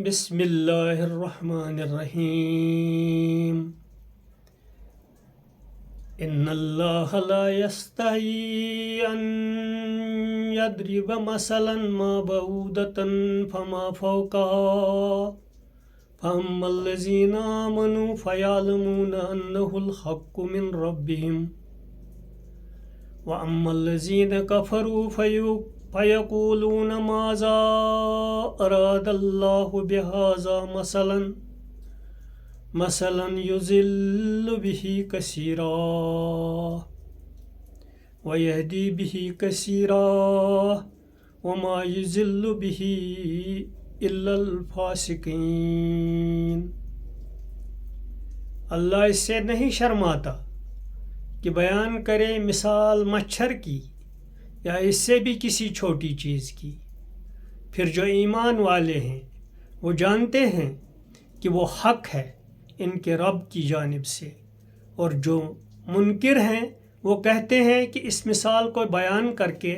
بسم اللہ الرحمن الرحیم ان اللہ لا یستحیی ان یضرب مثلا ما بعودۃ فما فوقها فاما الذین آمنوا فیعلمون انہ الحق من ربهم واما الذین کفروا فیقولون ماذا اراد اللہ بہذا مثلا یضل بہ کثیرا ویہدی بہ کثیرا وما یضل بہ الا الفاسقین۔ اللہ اس سے نہیں شرماتا کہ بیان کرے مثال مچھر کی یا اس سے بھی کسی چھوٹی چیز کی۔ پھر جو ایمان والے ہیں وہ جانتے ہیں کہ وہ حق ہے ان کے رب کی جانب سے، اور جو منکر ہیں وہ کہتے ہیں کہ اس مثال کو بیان کر کے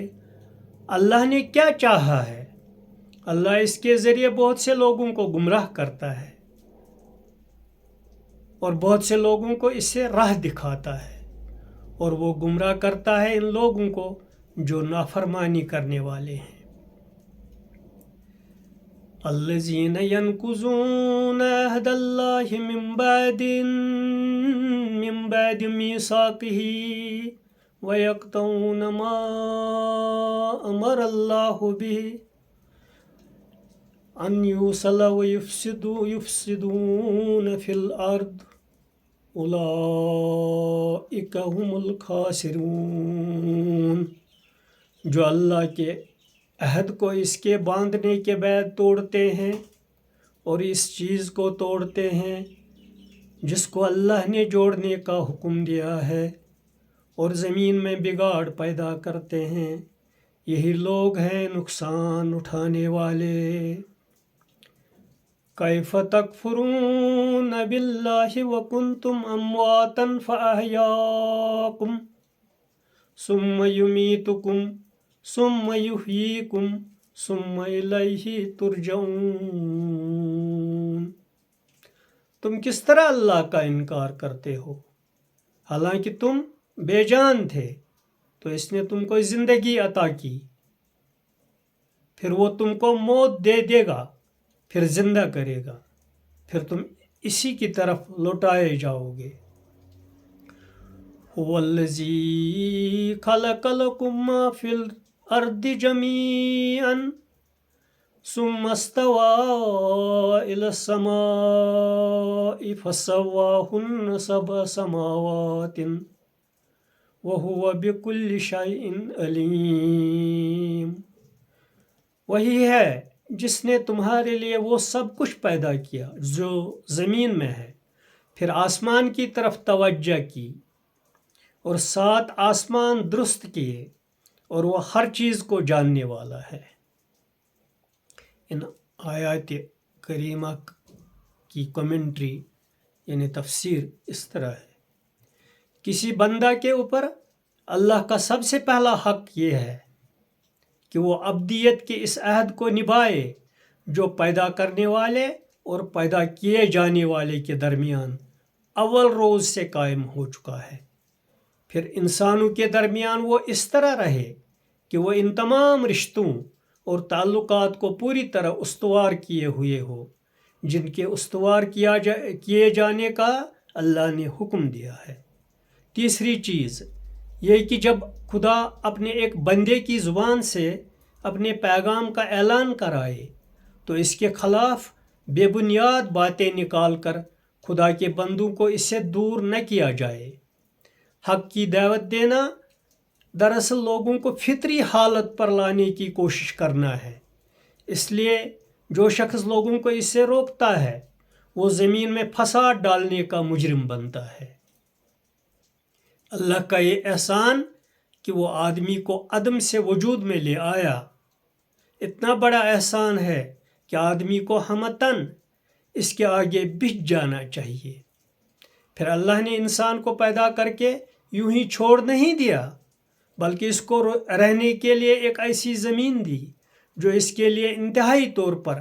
اللہ نے کیا چاہا ہے۔ اللہ اس کے ذریعے بہت سے لوگوں کو گمراہ کرتا ہے اور بہت سے لوگوں کو اس سے راہ دکھاتا ہے، اور وہ گمراہ کرتا ہے ان لوگوں کو جو نافرمانی کرنے والے ہیں۔ الذین ینقضون عہد اللہ من بعد میثاقہ ویقطعون ما امر اللہ بہ ان یوصل ویفسدون فی الارض اولئک هم الخاسرون۔ جو اللہ کے عہد کو اس کے باندھنے کے بعد توڑتے ہیں اور اس چیز کو توڑتے ہیں جس کو اللہ نے جوڑنے کا حکم دیا ہے، اور زمین میں بگاڑ پیدا کرتے ہیں، یہی لوگ ہیں نقصان اٹھانے والے۔ کیف تکفرون باللہ وکنتم امواتا فاحیاکم ثم یمیتکم ثم یحییکم ثم الیہ ترجعون۔ تم کس طرح اللہ کا انکار کرتے ہو حالانکہ تم بے جان تھے، تو اس نے تم کو زندگی عطا کی، پھر وہ تم کو موت دے دے گا، پھر زندہ کرے گا، پھر تم اسی کی طرف لوٹائے جاؤ گے۔ هو الذی خلق لکم ما فی الارض جمیعا ثم استوى الی السماء فسواہن سبع سماوات وهو بكل شیء علیم۔ وہی ہے جس نے تمہارے لیے وہ سب کچھ پیدا کیا جو زمین میں ہے، پھر آسمان کی طرف توجہ کی اور 7 آسمان درست کیے، اور وہ ہر چیز کو جاننے والا ہے۔ ان آیات کریمہ کی کمنٹری یعنی تفسیر اس طرح ہے، کسی بندہ کے اوپر اللہ کا سب سے پہلا حق یہ ہے کہ وہ ابدیت کے اس عہد کو نبھائے جو پیدا کرنے والے اور پیدا کیے جانے والے کے درمیان اول روز سے قائم ہو چکا ہے۔ پھر انسانوں کے درمیان وہ اس طرح رہے کہ وہ ان تمام رشتوں اور تعلقات کو پوری طرح استوار کیے ہوئے ہو جن کے استوار کیے جانے کا اللہ نے حکم دیا ہے۔ تیسری چیز یہ کہ جب خدا اپنے ایک بندے کی زبان سے اپنے پیغام کا اعلان کرائے تو اس کے خلاف بے بنیاد باتیں نکال کر خدا کے بندوں کو اس سے دور نہ کیا جائے۔ حق کی دعوت دینا دراصل لوگوں کو فطری حالت پر لانے کی کوشش کرنا ہے، اس لیے جو شخص لوگوں کو اس سے روکتا ہے وہ زمین میں فساد ڈالنے کا مجرم بنتا ہے۔ اللہ کا یہ احسان کہ وہ آدمی کو عدم سے وجود میں لے آیا، اتنا بڑا احسان ہے کہ آدمی کو ہمتاً اس کے آگے بجھ جانا چاہیے۔ پھر اللہ نے انسان کو پیدا کر کے یوں ہی چھوڑ نہیں دیا، بلکہ اس کو رہنے کے لیے ایک ایسی زمین دی جو اس کے لیے انتہائی طور پر